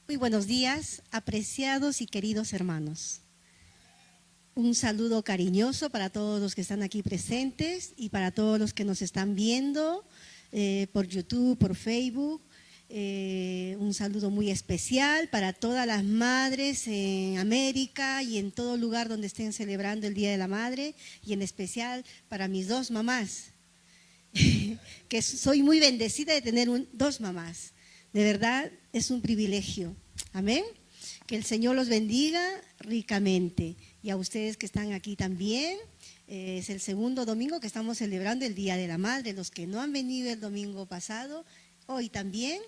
Muy buenos días, apreciados y queridos hermanos. Un saludo cariñoso para todos los que están aquí presentes y para todos los que nos están viendo por YouTube, por Facebook. Un saludo muy especial para todas las madres en América y en todo lugar donde estén celebrando el Día de la Madre, y en especial para mis dos mamás, que soy muy bendecida de tener dos mamás. De verdad es un privilegio. Amén. Que el Señor los bendiga ricamente. Y a ustedes que están aquí también. Es el segundo domingo que estamos celebrando el Día de la Madre. Los que no han venido el domingo pasado, hoy también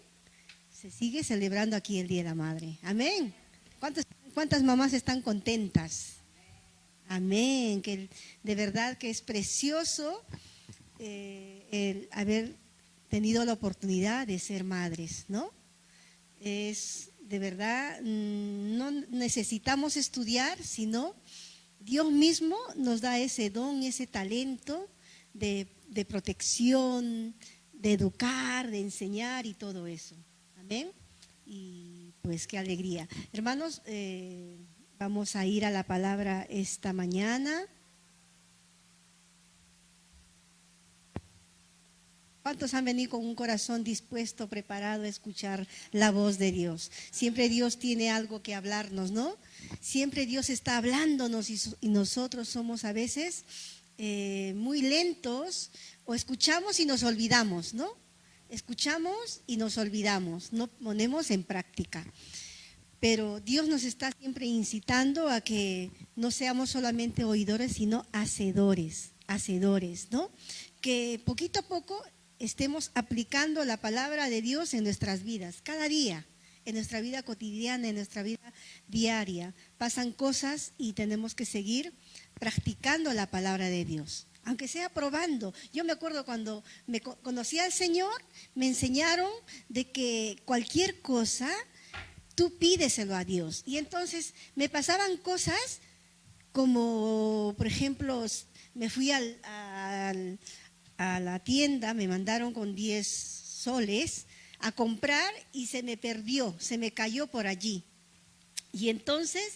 se sigue celebrando aquí el Día de la Madre. Amén. ¿Cuántas mamás están contentas? Amén. Que de verdad que es precioso el haber tenido la oportunidad de ser madres, ¿no? Es de verdad, no necesitamos estudiar, sino Dios mismo nos da ese don, ese talento de protección, de educar, de enseñar y todo eso. Amén. Y pues qué alegría. Hermanos, vamos a ir a la palabra esta mañana. ¿Cuántos han venido con un corazón dispuesto, preparado a escuchar la voz de Dios? Siempre Dios tiene algo que hablarnos, ¿no? Siempre Dios está hablándonos y nosotros somos a veces muy lentos, o escuchamos y nos olvidamos, ¿no? Escuchamos y nos olvidamos, no ponemos en práctica. Pero Dios nos está siempre incitando a que no seamos solamente oidores, sino hacedores, ¿no? Que poquito a poco estemos aplicando la palabra de Dios en nuestras vidas, cada día, en nuestra vida cotidiana, en nuestra vida diaria. Pasan cosas y tenemos que seguir practicando la palabra de Dios, aunque sea probando. Yo me acuerdo cuando me conocí al Señor, me enseñaron de que cualquier cosa, tú pídeselo a Dios. Y entonces me pasaban cosas como, por ejemplo, me fui a la tienda, me mandaron con 10 soles a comprar y se me perdió, se me cayó por allí. Y entonces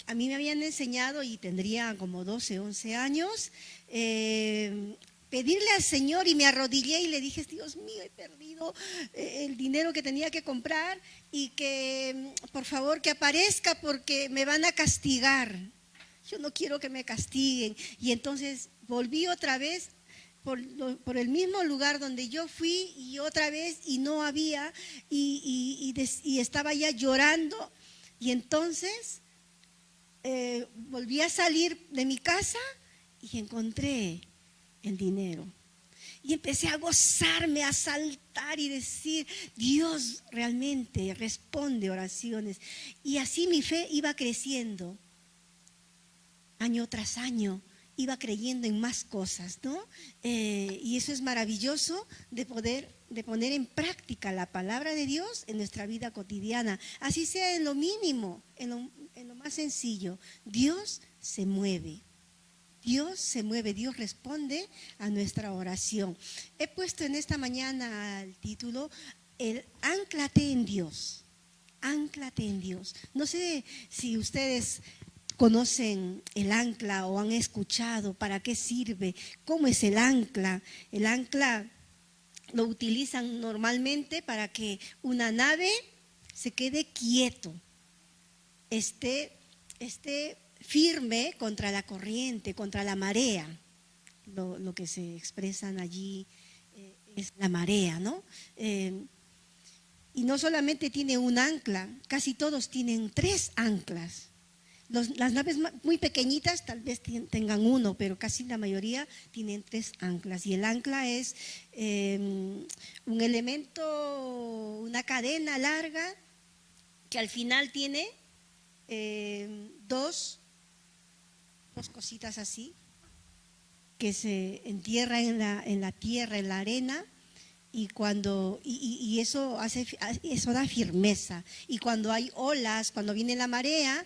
a mí me habían enseñado, y tendría como 12, 11 años, pedirle al Señor, y me arrodillé y le dije: Dios mío, he perdido el dinero que tenía que comprar, y que por favor que aparezca porque me van a castigar. Yo no quiero que me castiguen. Y entonces volví otra vez por el mismo lugar donde yo fui, y otra vez, y no había, y estaba ya llorando. Y entonces volví a salir de mi casa y encontré el dinero. Y empecé a gozarme, a saltar y decir: Dios realmente responde oraciones. Y así mi fe iba creciendo, año tras año. Iba creyendo en más cosas, ¿no? Y eso es maravilloso de poner en práctica la palabra de Dios en nuestra vida cotidiana, así sea en lo mínimo, en lo más sencillo. Dios se mueve, Dios responde a nuestra oración. He puesto en esta mañana el título: el ánclate en Dios. Ánclate en Dios. No sé si ustedes conocen el ancla o han escuchado para qué sirve, cómo es el ancla. El ancla lo utilizan normalmente para que una nave se quede quieto, esté firme contra la corriente, contra la marea. Lo que se expresan allí es la marea, ¿no? Y no solamente tiene un ancla, casi todos tienen 3 anclas. Las naves muy pequeñitas tal vez tengan uno, pero casi la mayoría tienen 3 anclas. Y el ancla es un elemento, una cadena larga que al final tiene dos cositas así, que se entierran en la tierra, en la arena. Y eso da firmeza. Y cuando hay olas, cuando viene la marea,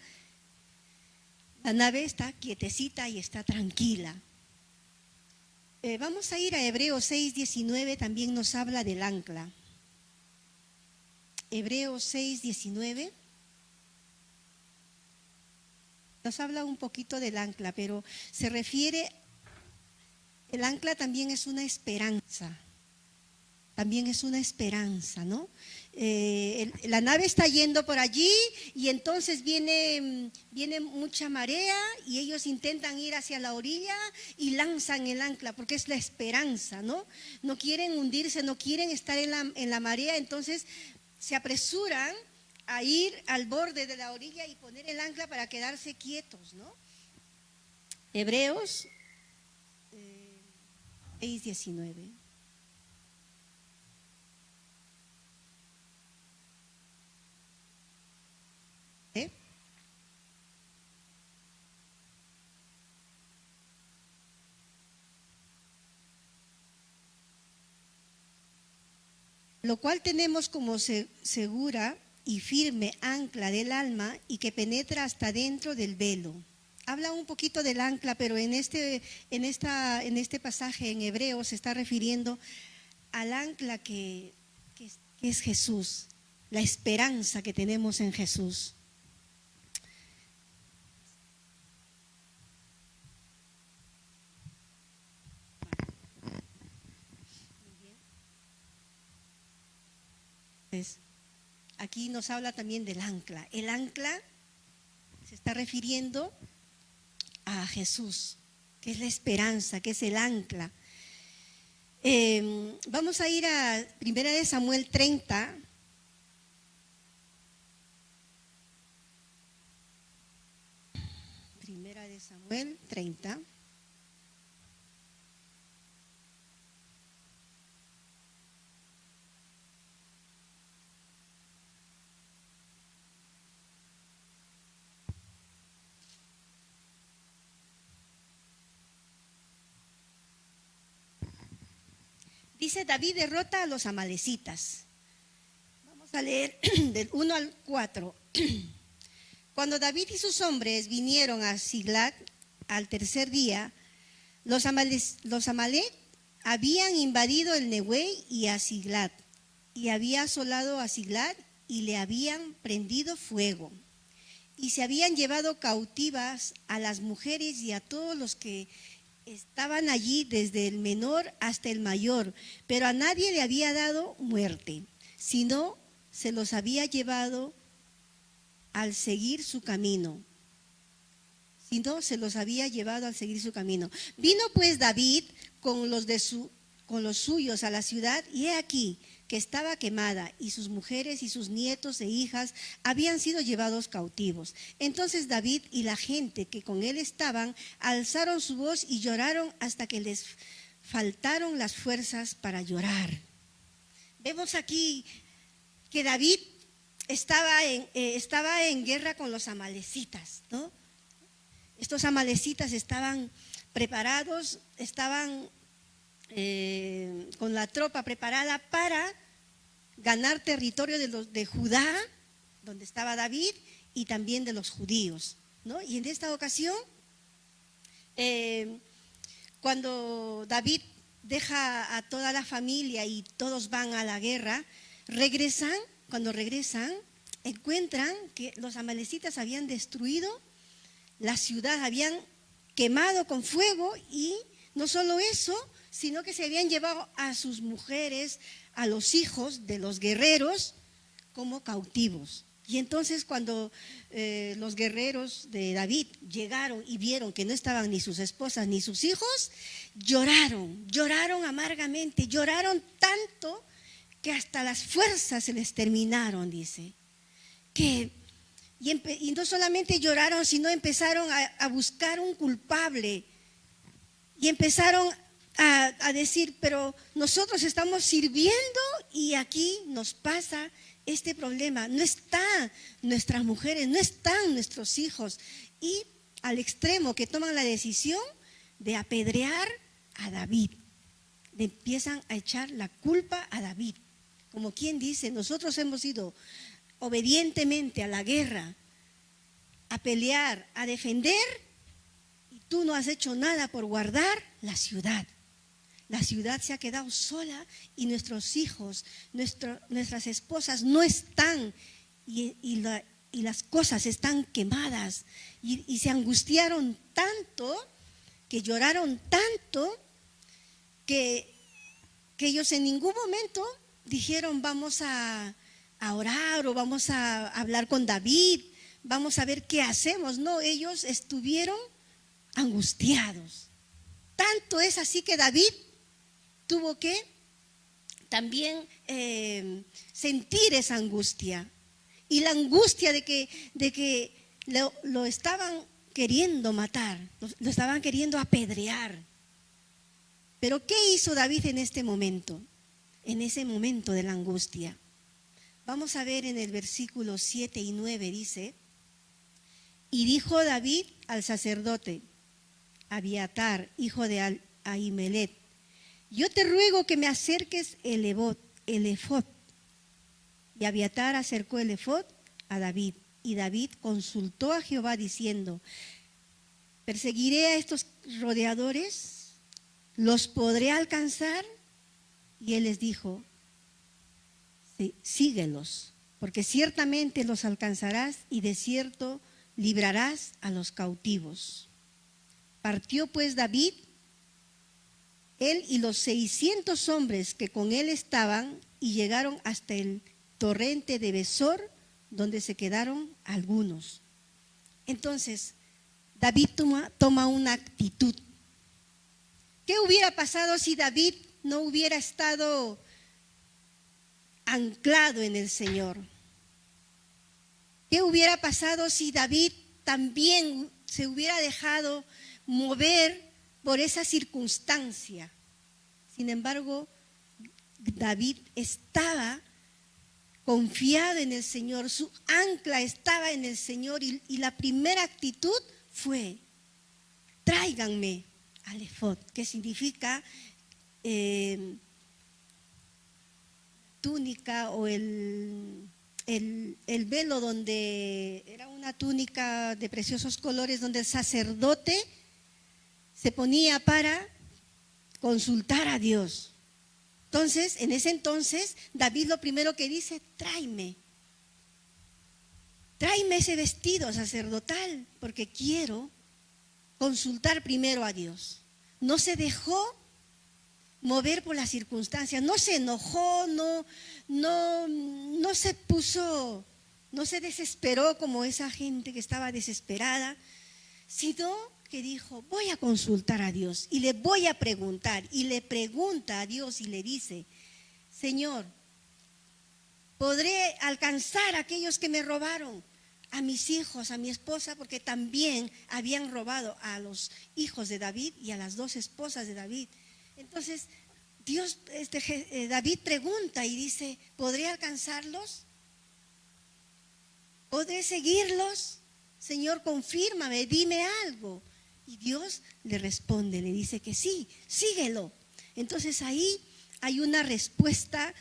la nave está quietecita y está tranquila. Vamos a ir a Hebreos 6:19, también nos habla del ancla. Hebreos 6:19. Nos habla un poquito del ancla, pero se refiere, el ancla también es una esperanza. También es una esperanza, ¿no? La nave está yendo por allí y entonces viene mucha marea y ellos intentan ir hacia la orilla y lanzan el ancla porque es la esperanza, ¿no? No quieren hundirse, no quieren estar en la marea, entonces se apresuran a ir al borde de la orilla y poner el ancla para quedarse quietos, ¿no? Hebreos 6:19. Lo cual tenemos como segura y firme ancla del alma y que penetra hasta dentro del velo. Habla un poquito del ancla, pero en este pasaje en Hebreos se está refiriendo al ancla que es Jesús, la esperanza que tenemos en Jesús. Aquí nos habla también del ancla. El ancla se está refiriendo a Jesús, que es la esperanza, que es el ancla. Vamos a ir a 1 Samuel 30. Primera de Samuel 30. Dice: David derrota a los amalecitas. Vamos a leer del 1 al 4. Cuando David y sus hombres vinieron a Siglag al tercer día, los Amalec habían invadido el Nehuey y a Siglag, y había asolado a Siglag y le habían prendido fuego. Y se habían llevado cautivas a las mujeres y a todos los que estaban allí, desde el menor hasta el mayor, pero a nadie le había dado muerte, sino se los había llevado al seguir su camino. Vino pues David con los suyos a la ciudad, y he aquí que estaba quemada, y sus mujeres y sus nietos e hijas habían sido llevados cautivos. Entonces David y la gente que con él estaban alzaron su voz y lloraron hasta que les faltaron las fuerzas para llorar. Vemos aquí que David estaba en guerra con los amalecitas, ¿no? Estos amalecitas estaban preparados, estaban con la tropa preparada para ganar territorio de Judá, donde estaba David, y también de los judíos, ¿no? Y en esta ocasión, cuando David deja a toda la familia y todos van a la guerra, cuando regresan, encuentran que los amalecitas habían destruido la ciudad, habían quemado con fuego, y no solo eso, sino que se habían llevado a sus mujeres, a los hijos de los guerreros como cautivos. Y entonces cuando los guerreros de David llegaron y vieron que no estaban ni sus esposas ni sus hijos, lloraron amargamente, lloraron tanto que hasta las fuerzas se les terminaron, dice. Y no solamente lloraron, sino empezaron a buscar un culpable. Y empezaron a decir: pero nosotros estamos sirviendo y aquí nos pasa este problema. No están nuestras mujeres, no están nuestros hijos. Y al extremo que toman la decisión de apedrear a David. Le empiezan a echar la culpa a David. Como quien dice: nosotros hemos ido obedientemente a la guerra, a pelear, a defender, y tú no has hecho nada por guardar la ciudad. La ciudad se ha quedado sola y nuestros hijos, nuestras esposas no están y las cosas están quemadas. Y se angustiaron tanto, que lloraron tanto, que ellos en ningún momento dijeron vamos a orar o vamos a hablar con David, vamos a ver qué hacemos. No, ellos estuvieron angustiados. Tanto es así que David tuvo que también sentir esa angustia. Y la angustia de que lo estaban queriendo matar, lo estaban queriendo apedrear. Pero ¿qué hizo David en este momento? En ese momento de la angustia. Vamos a ver en el versículo 7 y 9, dice: y dijo David al sacerdote Abiatar, hijo de Ahimelech: yo te ruego que me acerques el efod. Y Abiatar acercó el efod a David. Y David consultó a Jehová diciendo: ¿perseguiré a estos rodeadores? ¿Los podré alcanzar? Y él les dijo: sí, síguelos, porque ciertamente los alcanzarás y de cierto librarás a los cautivos. Partió pues David, él y los 600 hombres que con él estaban, y llegaron hasta el torrente de Besor, donde se quedaron algunos. Entonces, David toma una actitud. ¿Qué hubiera pasado si David no hubiera estado anclado en el Señor? ¿Qué hubiera pasado si David también se hubiera dejado mover por esa circunstancia? Sin embargo, David estaba confiado en el Señor, su ancla estaba en el Señor, y la primera actitud fue: tráiganme al efod, que significa túnica o el velo, donde era una túnica de preciosos colores, donde el sacerdote se ponía para consultar a Dios. Entonces, en ese entonces, David lo primero que dice: tráeme ese vestido sacerdotal, porque quiero consultar primero a Dios. No se dejó mover por las circunstancias, no se enojó, no se puso, no se desesperó como esa gente que estaba desesperada, sino que dijo: voy a consultar a Dios y le voy a preguntar. Y le pregunta a Dios y le dice: Señor, ¿podré alcanzar a aquellos que me robaron? A mis hijos, a mi esposa, porque también habían robado a los hijos de David y a las 2 esposas de David. Entonces, David pregunta y dice: ¿podré alcanzarlos? ¿Podré seguirlos? Señor, confírmame, dime algo. Y Dios le responde, le dice que sí, síguelo. Entonces ahí hay una respuesta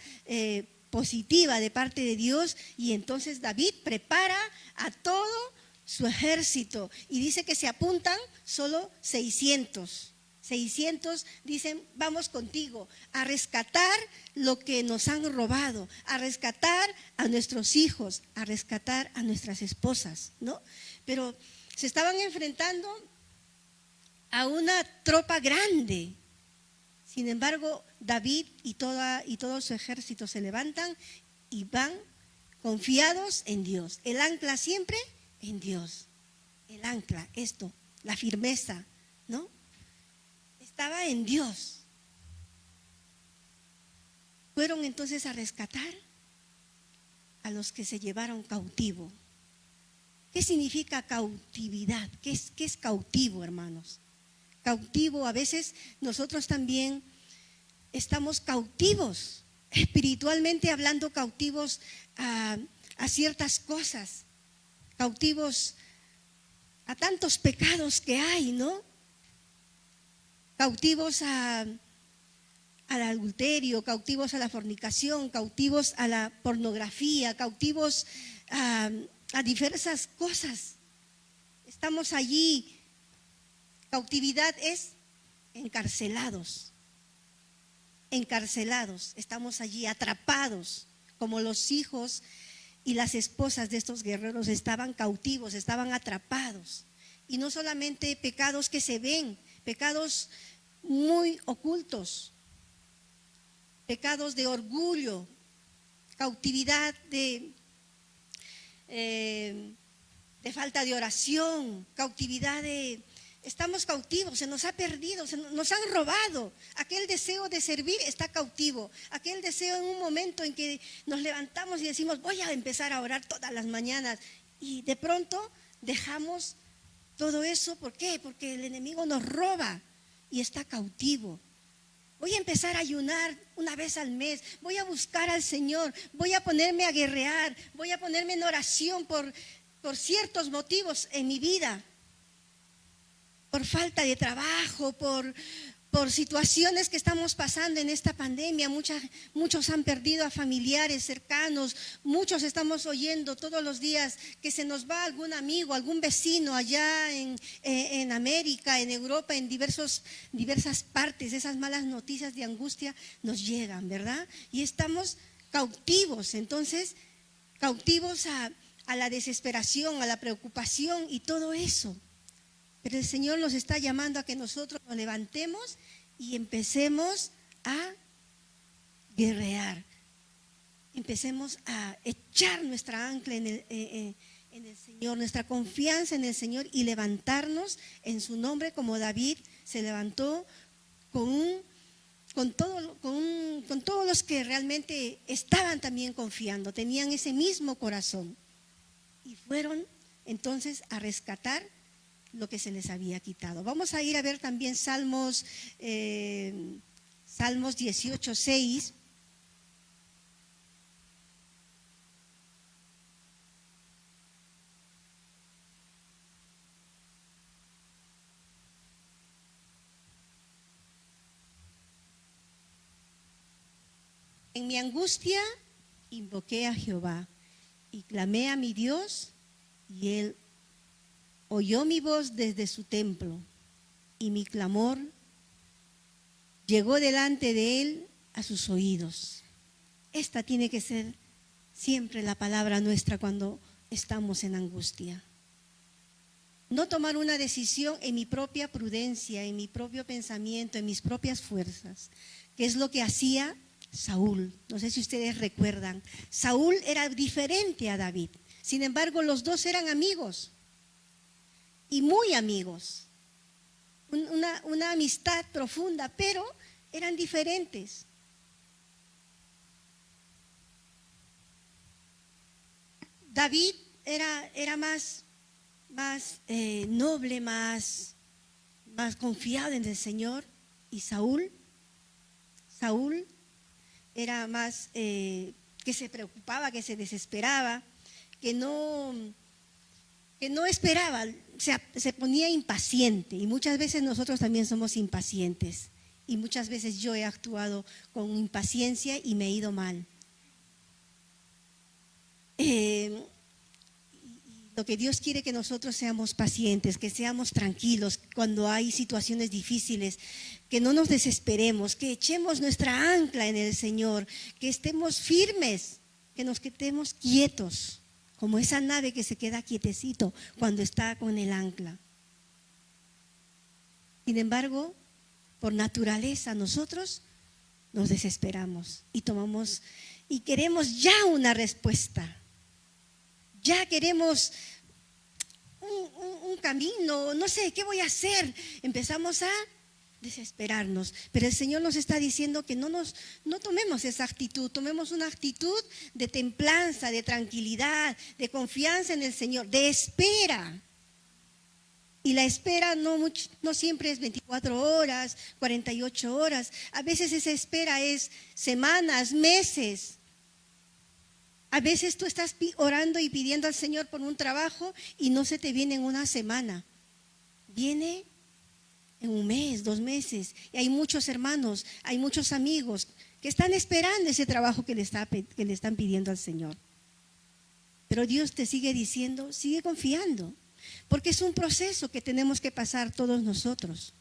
positiva de parte de Dios, y entonces David prepara a todo su ejército y dice que se apuntan solo 600. 600 dicen: vamos contigo a rescatar lo que nos han robado, a rescatar a nuestros hijos, a rescatar a nuestras esposas, ¿no? Pero se estaban enfrentando a una tropa grande. Sin embargo, David y todo su ejército se levantan y van confiados en Dios. El ancla siempre en Dios. El ancla, la firmeza, ¿no? Estaba en Dios. Fueron entonces a rescatar a los que se llevaron cautivo. ¿Qué significa cautividad? ¿Qué es cautivo, hermanos? Cautivo, a veces nosotros también estamos cautivos, espiritualmente hablando, cautivos a ciertas cosas, cautivos a tantos pecados que hay, ¿no? Cautivos al adulterio, cautivos a la fornicación, cautivos a la pornografía, cautivos a diversas cosas. Estamos allí. Cautividad es encarcelados. encarcelados, estamos allí atrapados, como los hijos y las esposas de estos guerreros estaban cautivos, estaban atrapados. Y no solamente pecados que se ven, pecados muy ocultos, pecados de orgullo, cautividad de falta de oración, cautividad de... Estamos cautivos, se nos ha perdido, nos han robado. Aquel deseo de servir está cautivo. Aquel deseo en un momento en que nos levantamos y decimos, voy a empezar a orar todas las mañanas. Y de pronto dejamos todo eso. ¿Por qué? Porque el enemigo nos roba y está cautivo. Voy a empezar a ayunar una vez al mes. Voy a buscar al Señor. Voy a ponerme a guerrear. Voy a ponerme en oración por ciertos motivos en mi vida. Por falta de trabajo, por situaciones que estamos pasando en esta pandemia. Muchos han perdido a familiares cercanos. Muchos estamos oyendo todos los días que se nos va algún amigo, algún vecino allá en América, en Europa, en diversas partes. Esas malas noticias de angustia nos llegan, ¿verdad? Y estamos cautivos, entonces, cautivos a la desesperación, a la preocupación y todo eso. Pero el Señor nos está llamando a que nosotros nos levantemos y empecemos a guerrear. Empecemos a echar nuestra ancla en el Señor, nuestra confianza en el Señor y levantarnos en su nombre como David se levantó con todos los que realmente estaban también confiando, tenían ese mismo corazón. Y fueron entonces a rescatar lo que se les había quitado. Vamos a ir a ver también Salmos 18:6. En mi angustia invoqué a Jehová y clamé a mi Dios, y Él oyó mi voz desde su templo, y mi clamor llegó delante de Él a sus oídos. Esta tiene que ser siempre la palabra nuestra cuando estamos en angustia. No tomar una decisión en mi propia prudencia, en mi propio pensamiento, en mis propias fuerzas, que es lo que hacía Saúl. No sé si ustedes recuerdan. Saúl era diferente a David. Sin embargo, los dos eran amigos. Y muy amigos, una amistad profunda, pero eran diferentes. David era más noble, más confiado en el Señor, y Saúl era más que se preocupaba, que se desesperaba, que no esperaba, se ponía impaciente. Y muchas veces nosotros también somos impacientes. Y muchas veces yo he actuado con impaciencia y me he ido mal. Lo que Dios quiere que nosotros seamos pacientes, que seamos tranquilos cuando hay situaciones difíciles, que no nos desesperemos, que echemos nuestra ancla en el Señor, que estemos firmes, que nos quedemos quietos. Como esa nave que se queda quietecito cuando está con el ancla. Sin embargo, por naturaleza nosotros nos desesperamos y queremos ya una respuesta. Ya queremos un camino, no sé, ¿qué voy a hacer? Empezamos a desesperarnos, pero el Señor nos está diciendo que no tomemos esa actitud, tomemos una actitud de templanza, de tranquilidad, de confianza en el Señor, de espera. Y la espera no siempre es 24 horas, 48 horas, a veces esa espera es semanas, meses. A veces tú estás orando y pidiendo al Señor por un trabajo y no se te viene en una semana, viene en un mes, 2 meses. Y hay muchos hermanos, hay muchos amigos que están esperando ese trabajo que le están pidiendo al Señor. Pero Dios te sigue diciendo, sigue confiando, porque es un proceso que tenemos que pasar todos nosotros.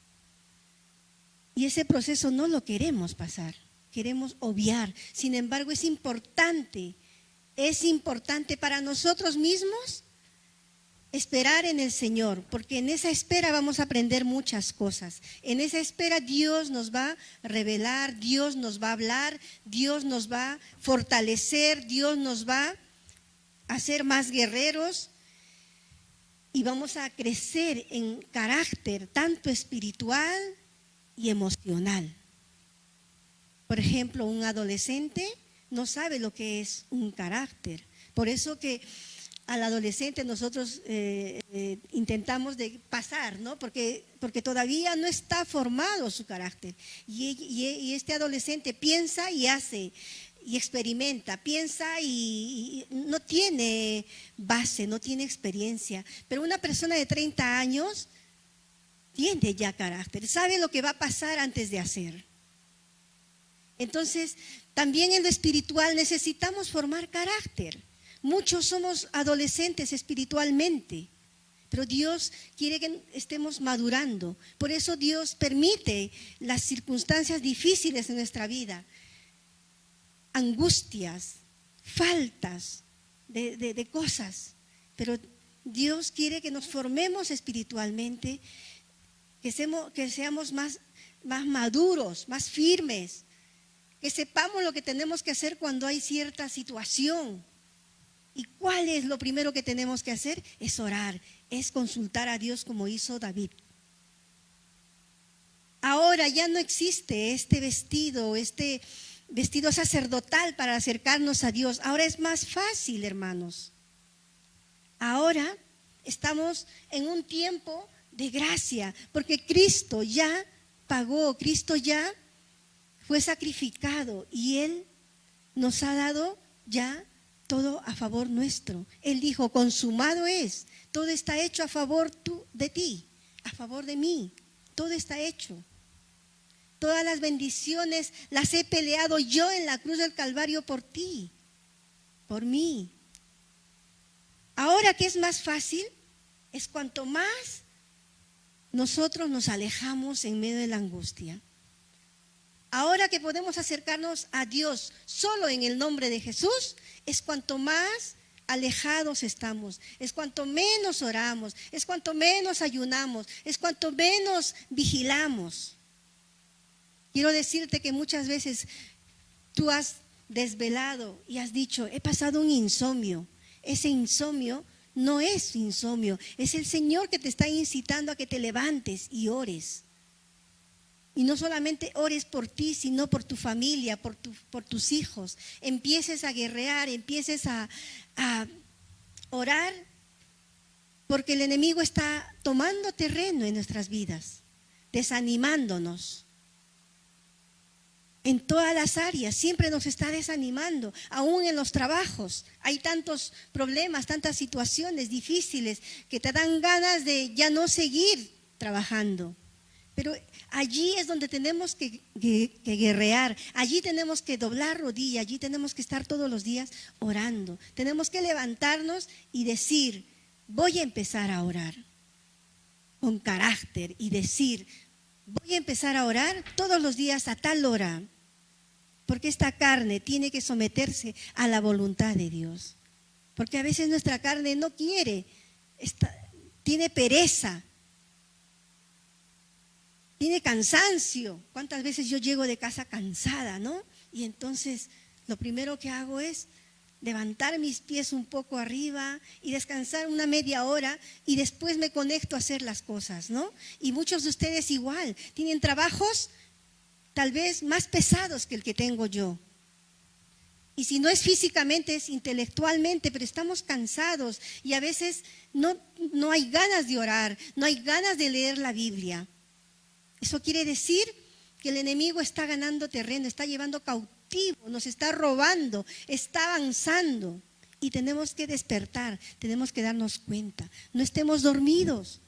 Y ese proceso no lo queremos pasar. queremos obviar. Sin embargo, es importante para nosotros mismos esperar en el Señor, porque en esa espera vamos a aprender muchas cosas. En esa espera Dios nos va a revelar, Dios nos va a hablar, Dios nos va a fortalecer, Dios nos va a hacer más guerreros y vamos a crecer en carácter tanto espiritual y emocional. Por ejemplo, un adolescente no sabe lo que es un carácter. Por eso que al adolescente nosotros intentamos de pasar, ¿no? Porque todavía no está formado su carácter. Y este adolescente piensa y hace y experimenta, piensa y no tiene base, no tiene experiencia. Pero una persona de 30 años tiene ya carácter, sabe lo que va a pasar antes de hacer. Entonces, también en lo espiritual necesitamos formar carácter. Muchos somos adolescentes espiritualmente, pero Dios quiere que estemos madurando. Por eso Dios permite las circunstancias difíciles en nuestra vida, angustias, faltas de cosas. Pero Dios quiere que nos formemos espiritualmente, que seamos más maduros, más firmes, que sepamos lo que tenemos que hacer cuando hay cierta situación. ¿Y cuál es lo primero que tenemos que hacer? Es orar, es consultar a Dios como hizo David. Ahora ya no existe este vestido sacerdotal para acercarnos a Dios. Ahora es más fácil, hermanos. Ahora estamos en un tiempo de gracia, porque Cristo ya pagó, Cristo ya fue sacrificado y Él nos ha dado ya todo a favor nuestro. Él dijo, consumado es, todo está hecho a favor de ti, a favor de mí, todo está hecho. Todas las bendiciones las he peleado yo en la cruz del Calvario por ti, por mí. Ahora, ¿qué es más fácil? Es cuanto más nosotros nos alejamos en medio de la angustia. Ahora que podemos acercarnos a Dios solo en el nombre de Jesús, es cuanto más alejados estamos, es cuanto menos oramos, es cuanto menos ayunamos, es cuanto menos vigilamos. Quiero decirte que muchas veces tú has desvelado y has dicho, he pasado un insomnio. Ese insomnio no es insomnio, es el Señor que te está incitando a que te levantes y ores. Y no solamente ores por ti, sino por tu familia, por tus hijos. Empieces a guerrear, empieces a orar, porque el enemigo está tomando terreno en nuestras vidas, desanimándonos. En todas las áreas, siempre nos está desanimando, aún en los trabajos. Hay tantos problemas, tantas situaciones difíciles que te dan ganas de ya no seguir trabajando. Pero allí es donde tenemos que guerrear, allí tenemos que doblar rodilla, allí tenemos que estar todos los días orando. Tenemos que levantarnos y decir, voy a empezar a orar con carácter y decir, voy a empezar a orar todos los días a tal hora, porque esta carne tiene que someterse a la voluntad de Dios. Porque a veces nuestra carne no quiere, tiene pereza. Tiene cansancio. ¿Cuántas veces yo llego de casa cansada, no? Y entonces lo primero que hago es levantar mis pies un poco arriba y descansar una media hora y después me conecto a hacer las cosas, ¿no? Y muchos de ustedes igual, tienen trabajos tal vez más pesados que el que tengo yo. Y si no es físicamente, es intelectualmente, pero estamos cansados y a veces no hay ganas de orar, no hay ganas de leer la Biblia. Eso quiere decir que el enemigo está ganando terreno, está llevando cautivo, nos está robando, está avanzando. Y tenemos que despertar, tenemos que darnos cuenta. No estemos dormidos.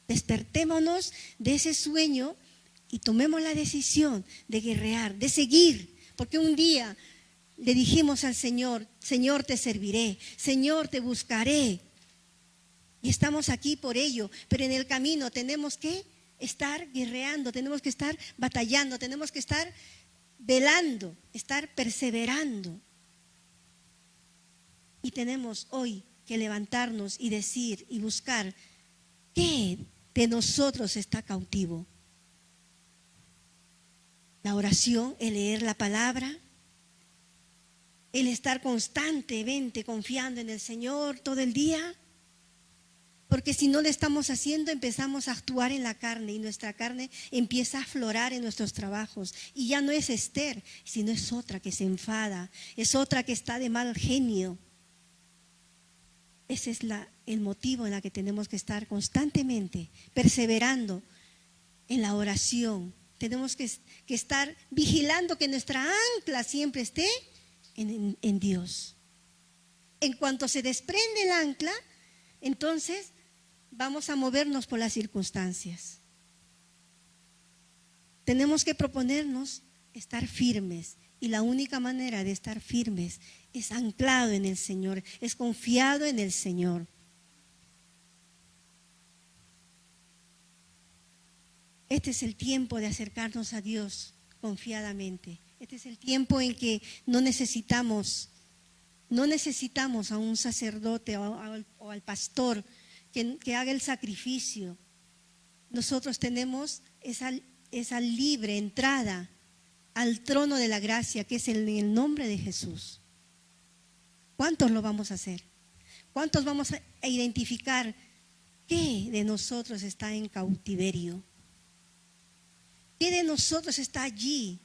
Despertémonos de ese sueño y tomemos la decisión de guerrear, de seguir. Porque un día le dijimos al Señor, Señor, te serviré, Señor, te buscaré. Y estamos aquí por ello, pero en el camino tenemos que estar guerreando, tenemos que estar batallando, tenemos que estar velando, estar perseverando. Y tenemos hoy que levantarnos y decir y buscar qué de nosotros está cautivo. La oración, el leer la palabra, el estar constantemente confiando en el Señor todo el día. Porque si no lo estamos haciendo, empezamos a actuar en la carne y nuestra carne empieza a aflorar en nuestros trabajos. Y ya no es Esther, sino es otra que se enfada, es otra que está de mal genio. Ese es el motivo en el que tenemos que estar constantemente perseverando en la oración. Tenemos que estar vigilando que nuestra ancla siempre esté en Dios. En cuanto se desprende el ancla, entonces vamos a movernos por las circunstancias. Tenemos que proponernos estar firmes. Y la única manera de estar firmes es anclado en el Señor, es confiado en el Señor. Este es el tiempo de acercarnos a Dios confiadamente. Este es el tiempo en que no necesitamos a un sacerdote o al pastor que haga el sacrificio. Nosotros tenemos esa libre entrada al trono de la gracia, que es en el nombre de Jesús. ¿Cuántos lo vamos a hacer? ¿Cuántos vamos a identificar qué de nosotros está en cautiverio? ¿Qué de nosotros está allí?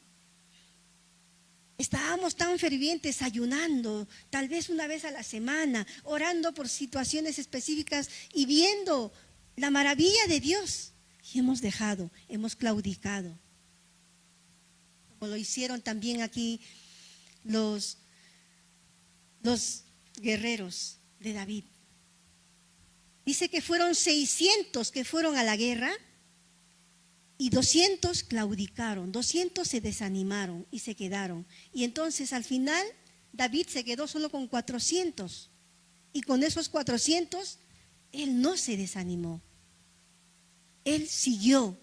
Estábamos tan fervientes ayunando, tal vez una vez a la semana, orando por situaciones específicas y viendo la maravilla de Dios. Y hemos claudicado. Como lo hicieron también aquí los guerreros de David. Dice que fueron 600 que fueron a la guerra y 200 claudicaron, 200 se desanimaron y se quedaron. Y entonces al final David se quedó solo con 400 y con esos 400 él no se desanimó. Él siguió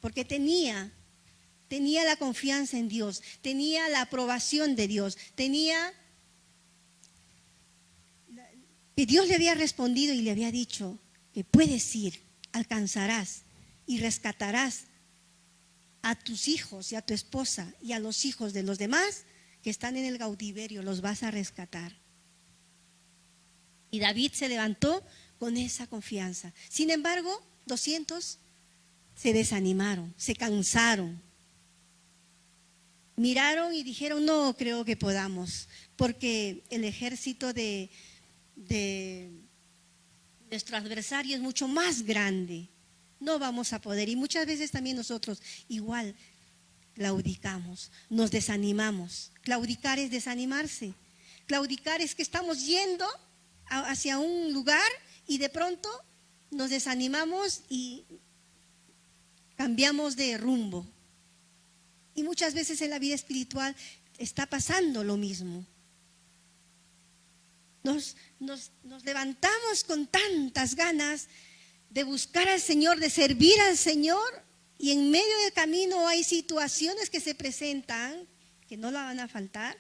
porque tenía la confianza en Dios, tenía la aprobación de Dios, tenía que Dios le había respondido y le había dicho que puedes ir, alcanzarás y rescatarás a tus hijos y a tu esposa y a los hijos de los demás que están en el cautiverio, los vas a rescatar. Y David se levantó con esa confianza. Sin embargo, 200 se desanimaron, se cansaron. Miraron y dijeron, no creo que podamos, porque el ejército de nuestro adversario es mucho más grande. No vamos a poder. Y muchas veces también nosotros igual claudicamos, nos desanimamos. Claudicar es desanimarse. Claudicar es que estamos yendo hacia un lugar y de pronto nos desanimamos y cambiamos de rumbo. Y muchas veces en la vida espiritual está pasando lo mismo. Nos levantamos con tantas ganas de buscar al Señor, de servir al Señor, y en medio del camino hay situaciones que se presentan, que no la van a faltar,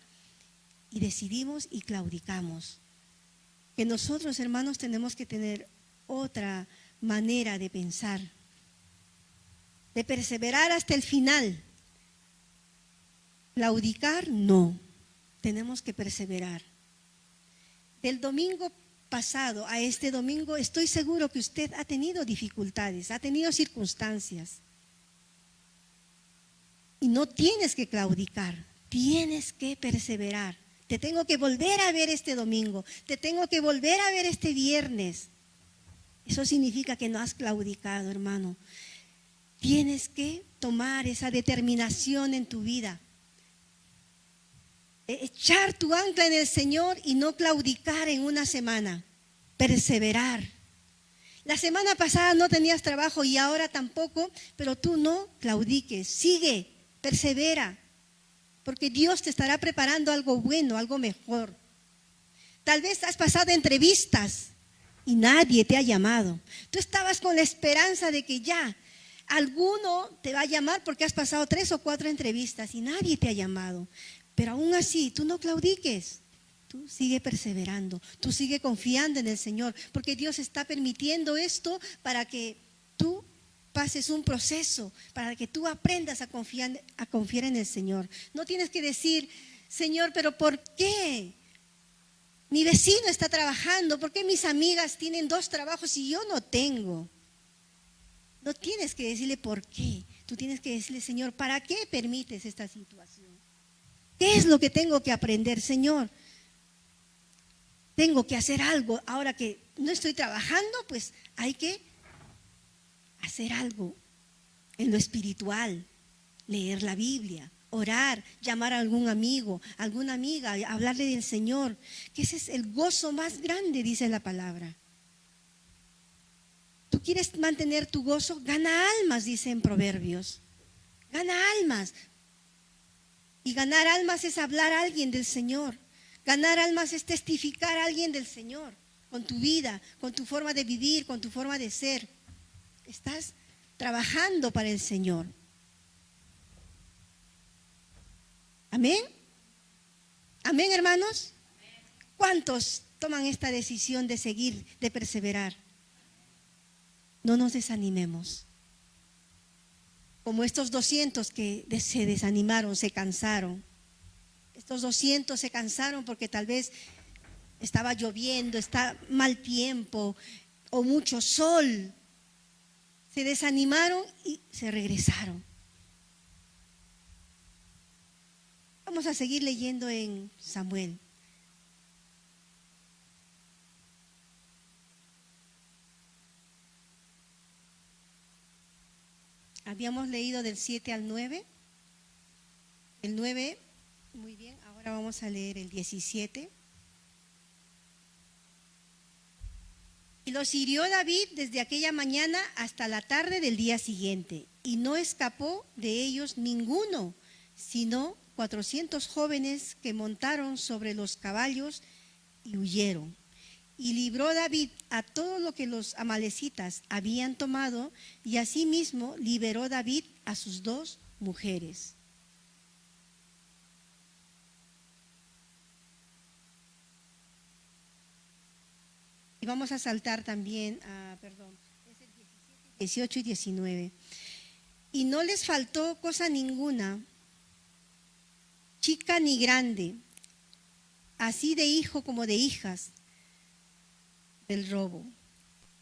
y decidimos y claudicamos. Que nosotros, hermanos, tenemos que tener otra manera de pensar, de perseverar hasta el final. Claudicar, no, tenemos que perseverar. Del domingo pasado a este domingo, estoy seguro que usted ha tenido dificultades, ha tenido circunstancias. Y no tienes que claudicar, tienes que perseverar. Te tengo que volver a ver este domingo, te tengo que volver a ver este viernes. Eso significa que no has claudicado, hermano. Tienes que tomar esa determinación en tu vida. Echar tu ancla en el Señor y no claudicar en una semana. Perseverar. La semana pasada no tenías trabajo y ahora tampoco, pero tú no claudiques. Sigue, persevera. Porque Dios te estará preparando algo bueno, algo mejor. Tal vez has pasado entrevistas y nadie te ha llamado. Tú estabas con la esperanza de que ya alguno te va a llamar porque has pasado 3 o 4 entrevistas y nadie te ha llamado. Pero aún así, tú no claudiques. Tú sigue perseverando, tú sigue confiando en el Señor, porque Dios está permitiendo esto para que tú pases un proceso, para que tú aprendas a confiar en el Señor. No tienes que decir, Señor, pero ¿por qué? Mi vecino está trabajando, ¿por qué mis amigas tienen 2 trabajos y yo no tengo? No tienes que decirle por qué, tú tienes que decirle, Señor, ¿para qué permites esta situación? ¿Qué es lo que tengo que aprender, Señor? Tengo que hacer algo, ahora que no estoy trabajando, pues hay que hacer algo en lo espiritual, leer la Biblia, orar, llamar a algún amigo, alguna amiga, hablarle del Señor, que ese es el gozo más grande, dice la palabra. ¿Tú quieres mantener tu gozo? Gana almas, dice en Proverbios. Gana almas. Y ganar almas es hablar a alguien del Señor. Ganar almas es testificar a alguien del Señor, con tu vida, con tu forma de vivir, con tu forma de ser. Estás trabajando para el Señor. Amén. Amén, hermanos. ¿Cuántos toman esta decisión de seguir, de perseverar? No nos desanimemos. Como estos 200 que se desanimaron, se cansaron. Estos 200 se cansaron porque tal vez estaba lloviendo, está mal tiempo o mucho sol. Se desanimaron y se regresaron. Vamos a seguir leyendo en Samuel. Habíamos leído del 7 al 9. El 9, muy bien, ahora vamos a leer el 17. Y los hirió David desde aquella mañana hasta la tarde del día siguiente, y no escapó de ellos ninguno, sino 400 jóvenes que montaron sobre los caballos y huyeron. Y libró David a todo lo que los amalecitas habían tomado, y asimismo liberó David a sus 2 mujeres. Y vamos a saltar también es el 18 y 19. Y no les faltó cosa ninguna, chica ni grande, así de hijo como de hijas, del robo.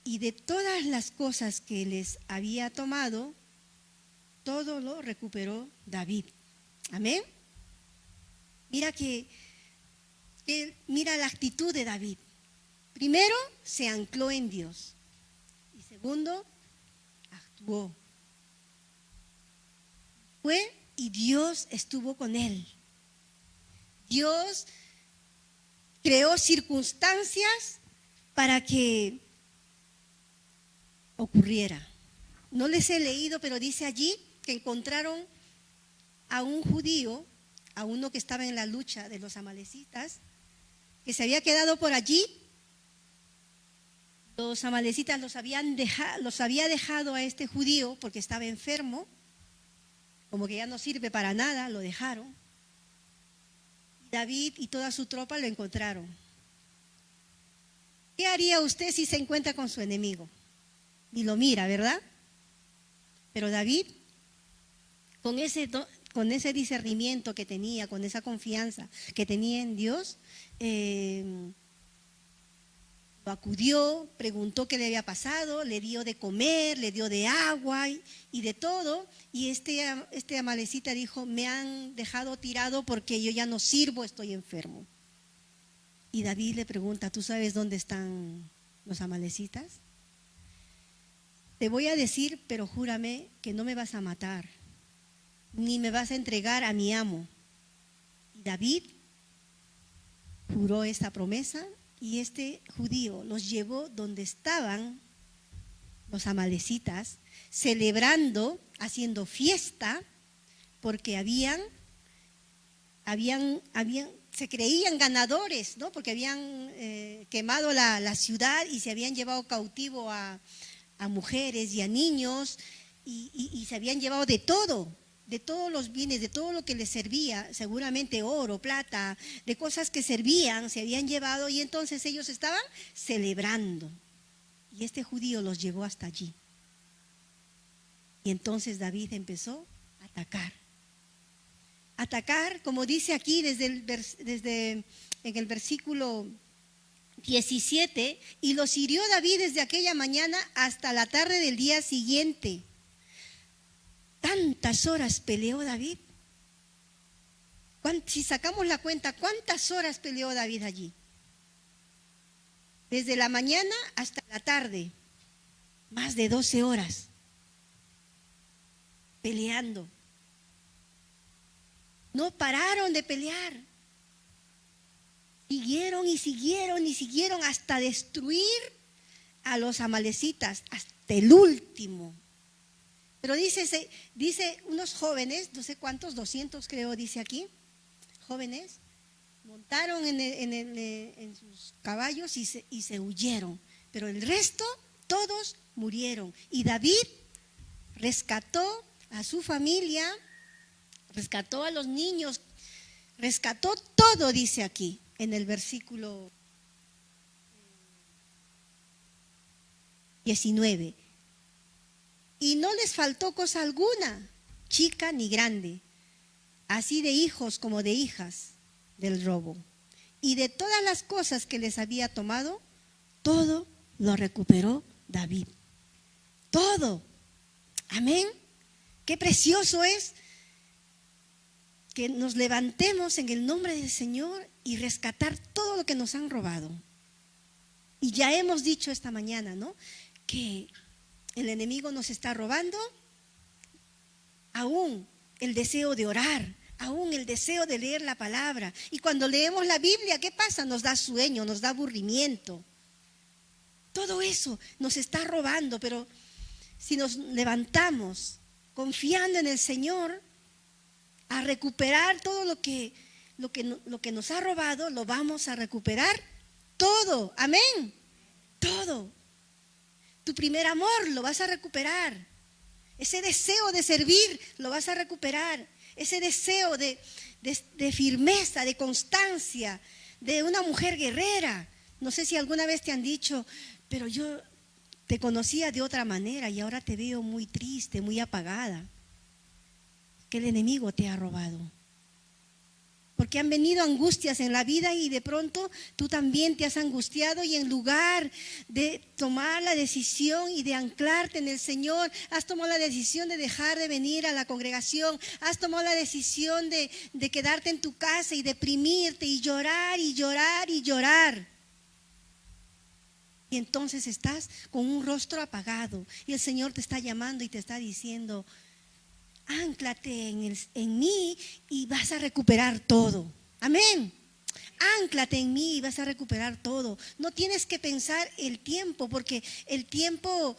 Y de todas las cosas que les había tomado, todo lo recuperó David. Amén. Mira mira la actitud de David. Primero, se ancló en Dios. Y segundo, actuó. Fue y Dios estuvo con él. Dios creó circunstancias para que ocurriera. No les he leído, pero dice allí que encontraron a un judío, a uno que estaba en la lucha de los amalecitas, que se había quedado por allí. Los amalecitas los había dejado a este judío porque estaba enfermo, como que ya no sirve para nada, lo dejaron. David y toda su tropa lo encontraron. ¿Qué haría usted si se encuentra con su enemigo? Ni lo mira, ¿verdad? Pero David, con ese discernimiento que tenía, con esa confianza que tenía en Dios, lo acudió, preguntó qué le había pasado, le dio de comer, le dio de agua y de todo. Y este amalecita dijo, me han dejado tirado porque yo ya no sirvo, estoy enfermo. Y David le pregunta, ¿tú sabes dónde están los amalecitas? Te voy a decir, pero júrame que no me vas a matar, ni me vas a entregar a mi amo. Y David juró esta promesa y este judío los llevó donde estaban los amalecitas, celebrando, haciendo fiesta, porque se creían ganadores, ¿no? Porque habían quemado la ciudad y se habían llevado cautivo a mujeres y a niños, y se habían llevado de todo, de todos los bienes, de todo lo que les servía, seguramente oro, plata, de cosas que servían, se habían llevado, y entonces ellos estaban celebrando. Y este judío los llevó hasta allí. Y entonces David empezó a atacar. Atacar, como dice aquí desde en el versículo 17, y los hirió David desde aquella mañana hasta la tarde del día siguiente. Tantas horas peleó David. Si sacamos la cuenta, ¿cuántas horas peleó David allí? Desde la mañana hasta la tarde, más de 12 horas peleando. No pararon de pelear. Siguieron y siguieron y siguieron hasta destruir a los amalecitas, hasta el último. Pero dice unos jóvenes, no sé cuántos, 200 creo, dice aquí, jóvenes, montaron en sus caballos y se huyeron. Pero el resto, todos murieron. Y David rescató a su familia, rescató a los niños, rescató todo, dice aquí, en el versículo 19. Y no les faltó cosa alguna, chica ni grande, así de hijos como de hijas del robo. Y de todas las cosas que les había tomado, todo lo recuperó David. Todo. Amén. Qué precioso es que nos levantemos en el nombre del Señor y rescatar todo lo que nos han robado. Y ya hemos dicho esta mañana, ¿no?, que el enemigo nos está robando aún el deseo de orar, aún el deseo de leer la palabra. Y cuando leemos la Biblia, ¿qué pasa? Nos da sueño, nos da aburrimiento. Todo eso nos está robando, pero si nos levantamos confiando en el Señor a recuperar todo lo que nos ha robado, lo vamos a recuperar todo. Amén. Todo. Tu primer amor lo vas a recuperar. Ese deseo de servir lo vas a recuperar. Ese deseo de firmeza, de constancia, de una mujer guerrera. No sé si alguna vez te han dicho, pero yo te conocía de otra manera y ahora te veo muy triste, muy apagada. Que el enemigo te ha robado. Porque han venido angustias en la vida y de pronto tú también te has angustiado, y en lugar de tomar la decisión y de anclarte en el Señor, has tomado la decisión de dejar de venir a la congregación, has tomado la decisión de quedarte en tu casa y deprimirte y llorar y llorar y llorar. Y entonces estás con un rostro apagado y el Señor te está llamando y te está diciendo: ánclate en mí y vas a recuperar todo. Amén. Ánclate en mí y vas a recuperar todo. No tienes que pensar el tiempo, porque el tiempo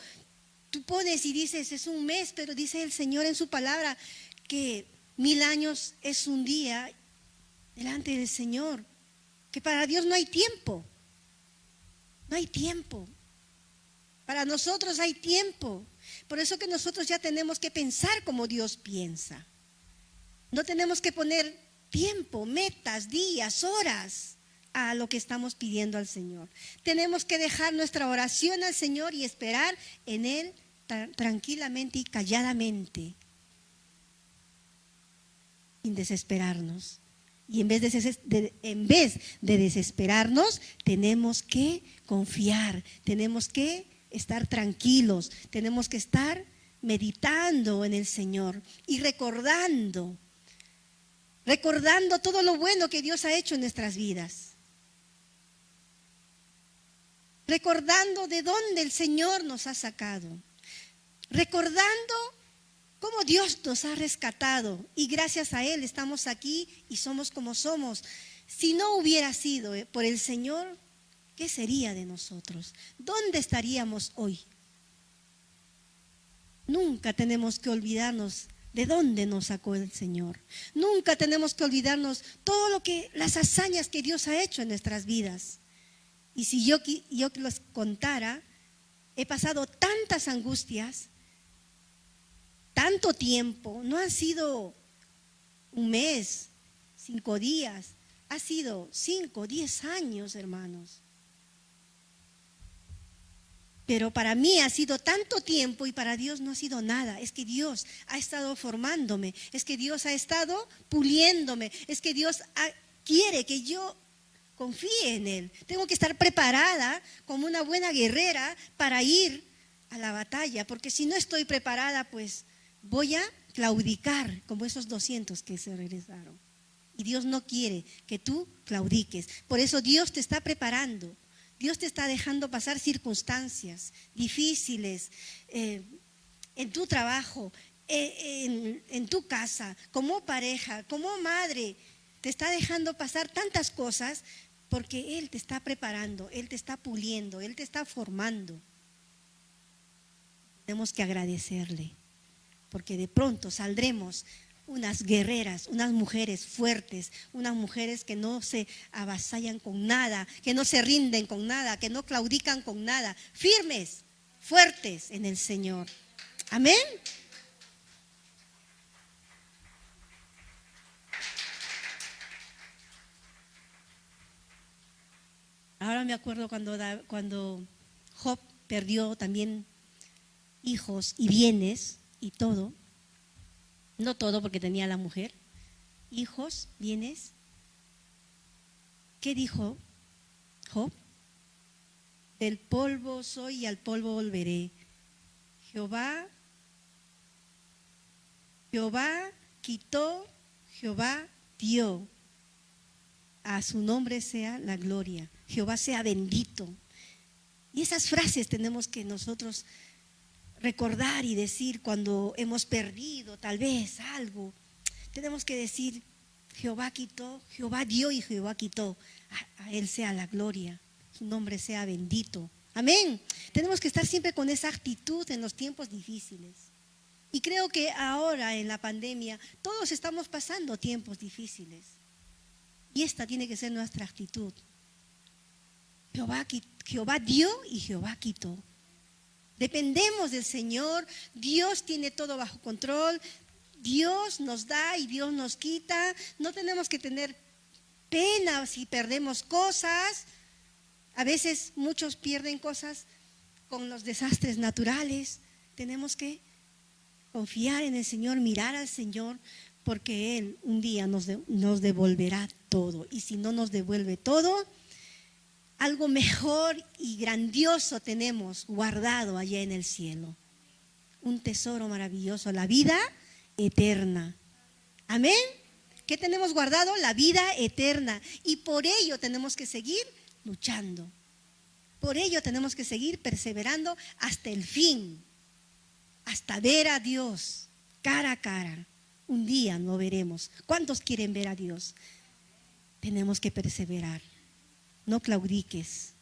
tú pones y dices es un mes, pero dice el Señor en su palabra que 1000 años es un día delante del Señor. Que para Dios no hay tiempo. No hay tiempo. Para nosotros hay tiempo. Por eso que nosotros ya tenemos que pensar como Dios piensa. No tenemos que poner tiempo, metas, días, horas a lo que estamos pidiendo al Señor. Tenemos que dejar nuestra oración al Señor y esperar en Él tranquilamente y calladamente, sin desesperarnos. Y en vez de desesperarnos, tenemos que confiar, tenemos que estar tranquilos, tenemos que estar meditando en el Señor y recordando todo lo bueno que Dios ha hecho en nuestras vidas. Recordando de dónde el Señor nos ha sacado. Recordando cómo Dios nos ha rescatado y gracias a Él estamos aquí y somos como somos. Si no hubiera sido por el Señor, ¿qué sería de nosotros? ¿Dónde estaríamos hoy? Nunca tenemos que olvidarnos de dónde nos sacó el Señor. Nunca tenemos que olvidarnos las hazañas que Dios ha hecho en nuestras vidas. Y si yo les contara, he pasado tantas angustias tanto tiempo, no han sido un mes, 5 días, ha sido 5, 10 años, hermanos. Pero para mí ha sido tanto tiempo y para Dios no ha sido nada. Es que Dios ha estado formándome, es que Dios ha estado puliéndome, es que Dios quiere que yo confíe en Él. Tengo que estar preparada como una buena guerrera para ir a la batalla, porque si no estoy preparada, pues voy a claudicar como esos 200 que se regresaron. Y Dios no quiere que tú claudiques. Por eso Dios te está preparando. Dios te está dejando pasar circunstancias difíciles en tu trabajo, en tu casa, como pareja, como madre. Te está dejando pasar tantas cosas porque Él te está preparando, Él te está puliendo, Él te está formando. Tenemos que agradecerle, porque de pronto saldremos unas guerreras, unas mujeres fuertes, unas mujeres que no se avasallan con nada, que no se rinden con nada, que no claudican con nada, firmes, fuertes en el Señor. Amén. Ahora me acuerdo cuando Job perdió también hijos y bienes y todo. No todo porque tenía a la mujer, hijos, bienes. ¿Qué dijo Job? Del polvo soy y al polvo volveré. Jehová quitó, Jehová dio. A su nombre sea la gloria. Jehová sea bendito. Y esas frases tenemos que nosotros recordar y decir cuando hemos perdido tal vez algo. Tenemos que decir, Jehová quitó, Jehová dio y Jehová quitó. A Él sea la gloria, su nombre sea bendito. Amén. Tenemos que estar siempre con esa actitud en los tiempos difíciles. Y creo que ahora en la pandemia todos estamos pasando tiempos difíciles. Y esta tiene que ser nuestra actitud. Jehová dio y Jehová quitó. Dependemos del Señor, Dios tiene todo bajo control, Dios nos da y Dios nos quita. No tenemos que tener pena si perdemos cosas. A veces muchos pierden cosas con los desastres naturales. Tenemos que confiar en el Señor, mirar al Señor, porque Él un día nos devolverá todo. Y si no nos devuelve todo, algo mejor y grandioso tenemos guardado allá en el cielo. Un tesoro maravilloso, la vida eterna. Amén. ¿Qué tenemos guardado? La vida eterna. Y por ello tenemos que seguir luchando. Por ello tenemos que seguir perseverando hasta el fin. Hasta ver a Dios cara a cara. Un día lo veremos. ¿Cuántos quieren ver a Dios? Tenemos que perseverar. No claudiques.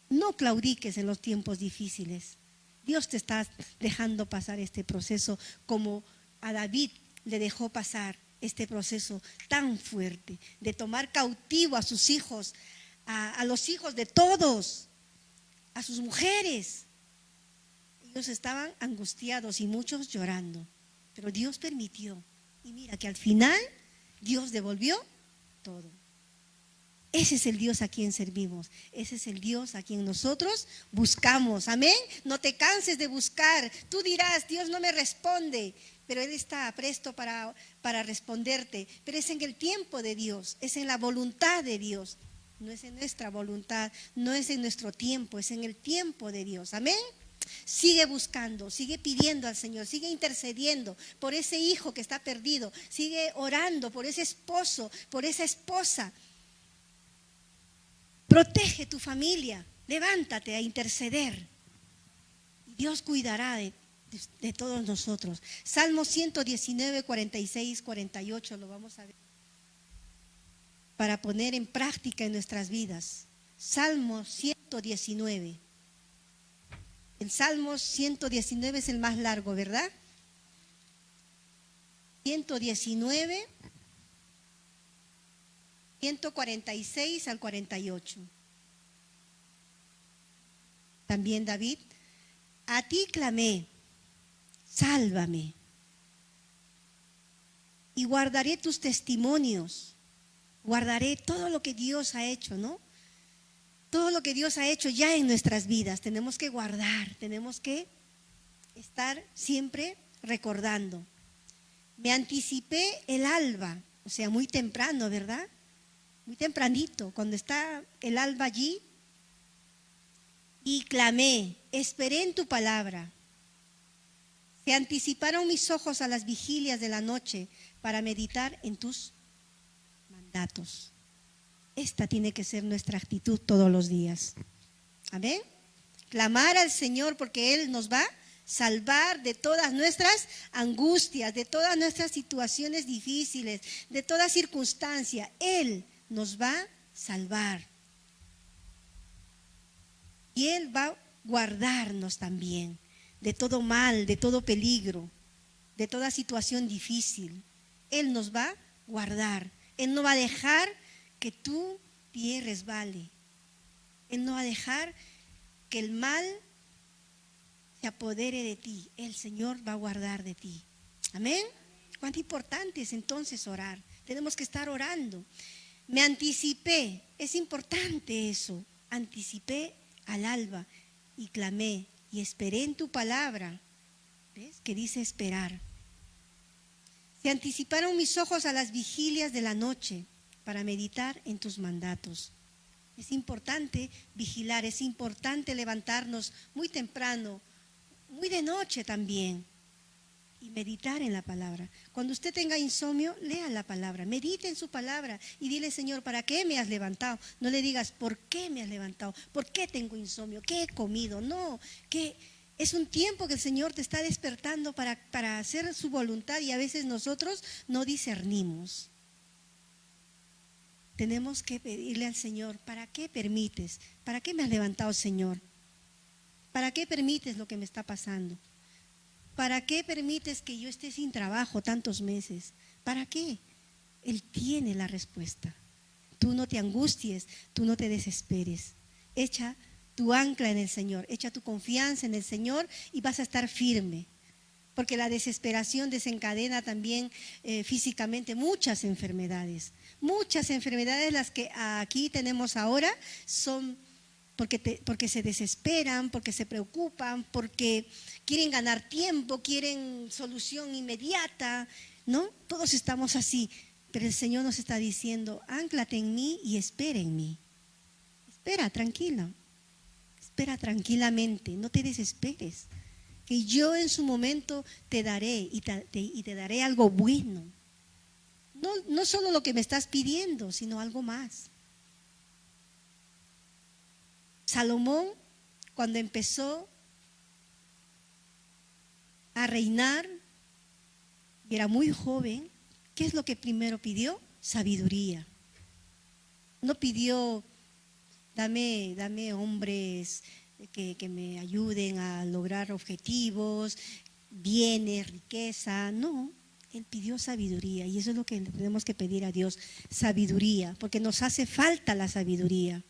No claudiques en los tiempos difíciles. Dios te está dejando pasar este proceso como a David le dejó pasar este proceso tan fuerte de tomar cautivo a sus hijos, a los hijos de todos, a sus mujeres. Ellos estaban angustiados y muchos llorando, pero Dios permitió. Y mira que al final Dios devolvió todo. Ese es el Dios a quien servimos. Ese es el Dios a quien nosotros buscamos. Amén. No te canses de buscar. Tú dirás, Dios no me responde, pero Él está presto para responderte. Pero es en el tiempo de Dios, es en la voluntad de Dios. No es en nuestra voluntad, no es en nuestro tiempo, es en el tiempo de Dios. Amén. Sigue buscando, sigue pidiendo al Señor, sigue intercediendo por ese hijo que está perdido, sigue orando por ese esposo, por esa esposa. Protege tu familia, levántate a interceder. Dios cuidará de todos nosotros. Salmo 119, 46, 48, lo vamos a ver para poner en práctica en nuestras vidas. Salmo 119. El Salmo 119 es el más largo, ¿verdad? 119, 146 al 48. También David, a ti clamé, sálvame. Y guardaré tus testimonios, guardaré todo lo que Dios ha hecho, ¿no? Todo lo que Dios ha hecho ya en nuestras vidas, tenemos que guardar, tenemos que estar siempre recordando. Me anticipé el alba, o sea, muy temprano, ¿verdad? Muy tempranito, cuando está el alba allí, y clamé, esperé en tu palabra. Se anticiparon mis ojos a las vigilias de la noche para meditar en tus mandatos. Esta tiene que ser nuestra actitud todos los días. Amén. Clamar al Señor porque Él nos va a salvar de todas nuestras angustias, de todas nuestras situaciones difíciles, de toda circunstancia. Él nos va a salvar. Y Él va a guardarnos también de todo mal, de todo peligro, de toda situación difícil. Él nos va a guardar. Él no va a dejar que tu pie resbale. Él no va a dejar que el mal se apodere de ti. El Señor va a guardar de ti. Amén. Cuán importante es entonces orar. Tenemos que estar orando. Me anticipé. Es importante eso. Anticipé al alba y clamé y esperé en tu palabra. ¿Ves? Que dice esperar. Se anticiparon mis ojos a las vigilias de la noche para meditar en tus mandatos. Es importante vigilar, es importante levantarnos muy temprano, muy de noche también, y meditar en la palabra. Cuando usted tenga insomnio, lea la palabra, medite en su palabra y dile, Señor, ¿para qué me has levantado? No le digas, ¿por qué me has levantado? ¿Por qué tengo insomnio? ¿Qué he comido? No, que es un tiempo que el Señor te está despertando para hacer su voluntad y a veces nosotros no discernimos. Tenemos que pedirle al Señor, ¿para qué permites? ¿Para qué me has levantado, Señor? ¿Para qué permites lo que me está pasando? ¿Para qué permites que yo esté sin trabajo tantos meses? ¿Para qué? Él tiene la respuesta. Tú no te angusties, tú no te desesperes. Echa tu ancla en el Señor, echa tu confianza en el Señor y vas a estar firme. Porque la desesperación desencadena también físicamente muchas enfermedades. Muchas enfermedades las que aquí tenemos ahora son porque se desesperan, porque se preocupan, porque quieren ganar tiempo, quieren solución inmediata, ¿no? Todos estamos así, pero el Señor nos está diciendo, ánclate en mí y espera en mí. Espera, tranquila, espera tranquilamente, no te desesperes, que yo en su momento te daré y te daré algo bueno. No solo lo que me estás pidiendo, sino algo más. Salomón, cuando empezó a reinar, y era muy joven, ¿qué es lo que primero pidió? Sabiduría. No pidió, dame hombres que me ayuden a lograr objetivos, bienes, riqueza. No, él pidió sabiduría y eso es lo que tenemos que pedir a Dios, sabiduría, porque nos hace falta la sabiduría.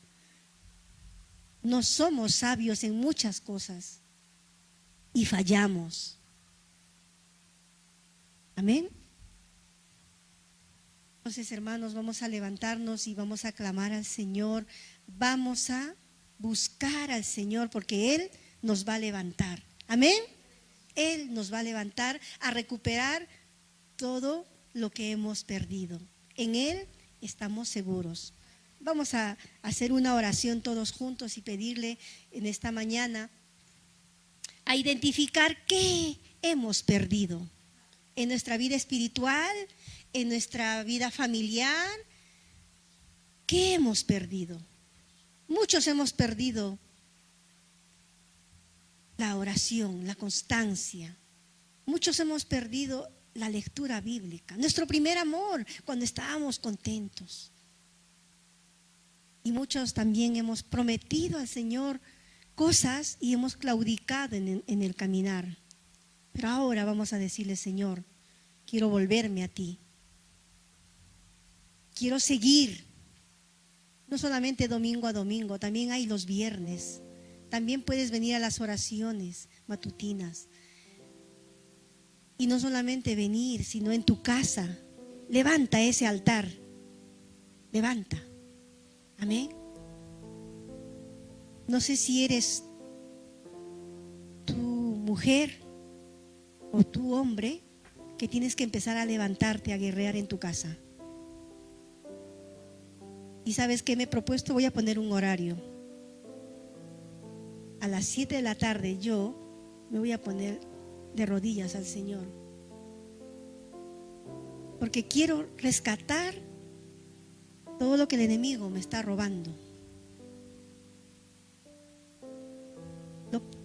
No somos sabios en muchas cosas y fallamos. Amén. Entonces, hermanos, vamos a levantarnos y vamos a clamar al Señor. Vamos a buscar al Señor porque Él nos va a levantar. Amén. Él nos va a levantar a recuperar todo lo que hemos perdido. En Él estamos seguros. Vamos a hacer una oración todos juntos y pedirle en esta mañana a identificar qué hemos perdido en nuestra vida espiritual, en nuestra vida familiar. ¿Qué hemos perdido? Muchos hemos perdido la oración, la constancia. Muchos hemos perdido la lectura bíblica, nuestro primer amor cuando estábamos contentos. Y muchos también hemos prometido al Señor cosas y hemos claudicado en el caminar. Pero ahora vamos a decirle, Señor, quiero volverme a ti. Quiero seguir. No solamente domingo a domingo, también hay los viernes. También puedes venir a las oraciones matutinas. Y no solamente venir, sino en tu casa. Levanta ese altar. Levanta. Amén. No sé si eres tu mujer o tu hombre que tienes que empezar a levantarte, a guerrear en tu casa. Y ¿sabes qué me he propuesto? Voy a poner un horario. A las 7 de la tarde yo me voy a poner de rodillas al Señor. Porque quiero rescatar todo lo que el enemigo me está robando.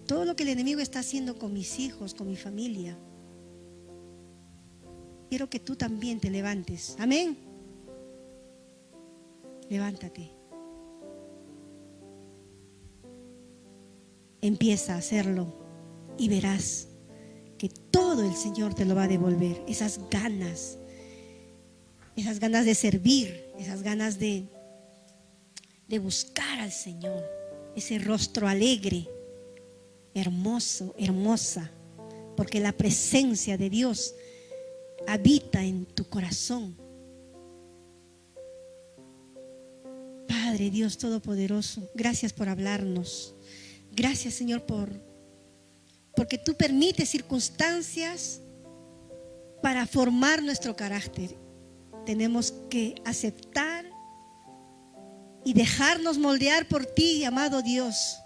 Todo lo que el enemigo está haciendo con mis hijos, con mi familia. Quiero que tú también te levantes. Amén. Levántate. Empieza a hacerlo y verás que todo el Señor te lo va a devolver. Esas ganas de servir, esas ganas de buscar al Señor, ese rostro alegre, hermoso, hermosa, porque la presencia de Dios habita en tu corazón. Padre Dios Todopoderoso, gracias por hablarnos. Gracias, Señor, porque tú permites circunstancias para formar nuestro carácter. Tenemos que aceptar y dejarnos moldear por ti, amado Dios.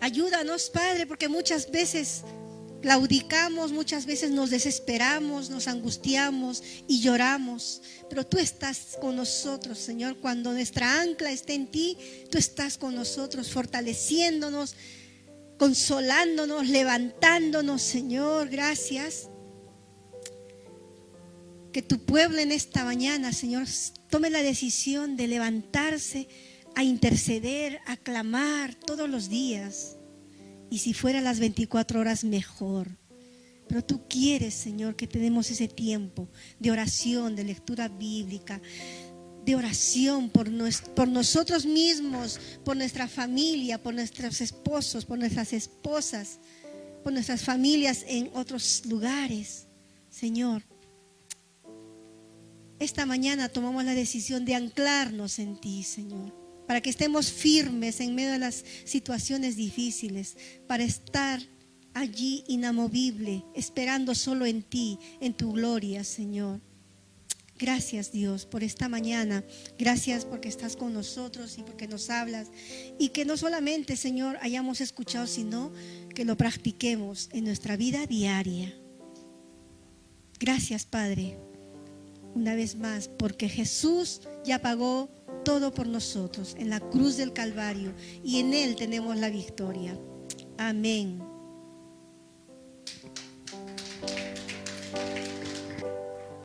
Ayúdanos, Padre, porque muchas veces claudicamos, muchas veces nos desesperamos, nos angustiamos y lloramos. Pero tú estás con nosotros, Señor. Cuando nuestra ancla esté en ti, tú estás con nosotros, fortaleciéndonos, consolándonos, levantándonos, Señor. Gracias. Que tu pueblo en esta mañana, Señor, tome la decisión de levantarse a interceder, a clamar todos los días. Y si fuera las 24 horas, mejor. Pero tú quieres, Señor, que tenemos ese tiempo de oración, de lectura bíblica, de oración por nosotros mismos, por nuestra familia, por nuestros esposos, por nuestras esposas, por nuestras familias en otros lugares. Señor, esta mañana tomamos la decisión de anclarnos en ti, Señor, para que estemos firmes en medio de las situaciones difíciles, para estar allí inamovible, esperando solo en ti, en tu gloria, Señor. Gracias, Dios, por esta mañana. Gracias porque estás con nosotros y porque nos hablas. Y que no solamente, Señor, hayamos escuchado, sino que lo practiquemos en nuestra vida diaria. Gracias, Padre, una vez más, porque Jesús ya pagó todo por nosotros en la cruz del Calvario y en Él tenemos la victoria. Amén.